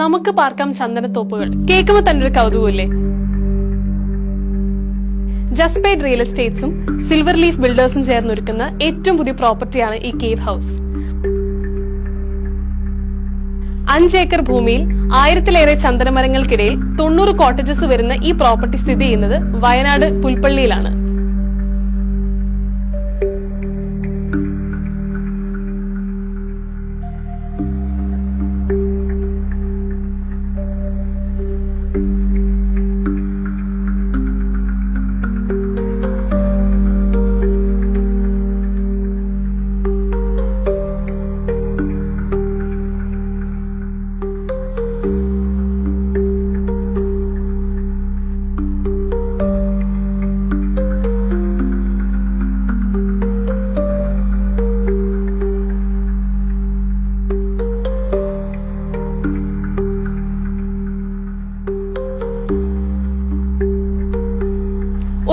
നമുക്ക് പാർക്കാം ചന്ദനത്തോപ്പുകൾ കേൾക്കുമ്പോൾ തന്നെ ഒരു കൗതുകമില്ലേ? ജസ്പേഡ് റിയൽ എസ്റ്റേറ്റ്സും സിൽവർ ലീഫ് ബിൽഡേഴ്സും ചേർന്നൊരുക്കുന്ന ഏറ്റവും പുതിയ പ്രോപ്പർട്ടിയാണ് ഈ കേവ് ഹൗസ്. 5 ഏക്കർ ഭൂമിയിൽ 1000-ലേറെ ചന്ദനമരങ്ങൾക്കിടയിൽ 90 കോട്ടേജസ് വരുന്ന ഈ പ്രോപ്പർട്ടി സ്ഥിതി ചെയ്യുന്നത് വയനാട് പുൽപ്പള്ളിയിലാണ്.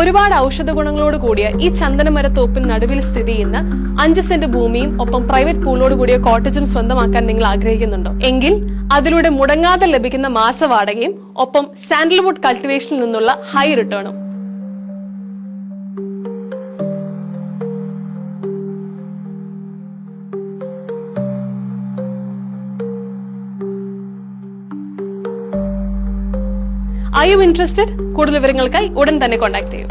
ഒരുപാട് ഔഷധ ഗുണങ്ങളോട് കൂടിയ ഈ ചന്ദനമരത്തോപ്പിന് നടുവിൽ സ്ഥിതി ചെയ്യുന്ന 5 സെന്റ് ഭൂമിയും ഒപ്പം പ്രൈവറ്റ് പൂളോട് കൂടിയ കോട്ടേജും സ്വന്തമാക്കാൻ നിങ്ങൾ ആഗ്രഹിക്കുന്നുണ്ടോ? എങ്കിൽ അതിലൂടെ മുടങ്ങാതെ ലഭിക്കുന്ന മാസവാടകയും ഒപ്പം സാൻഡൽവുഡ് കൾട്ടിവേഷനിൽ നിന്നുള്ള ഹൈ റിട്ടേണും. Are you interested? കൂടുതൽ വിവരങ്ങൾക്കായി ഉടൻ തന്നെ കോൺടാക്ട് ചെയ്യൂ.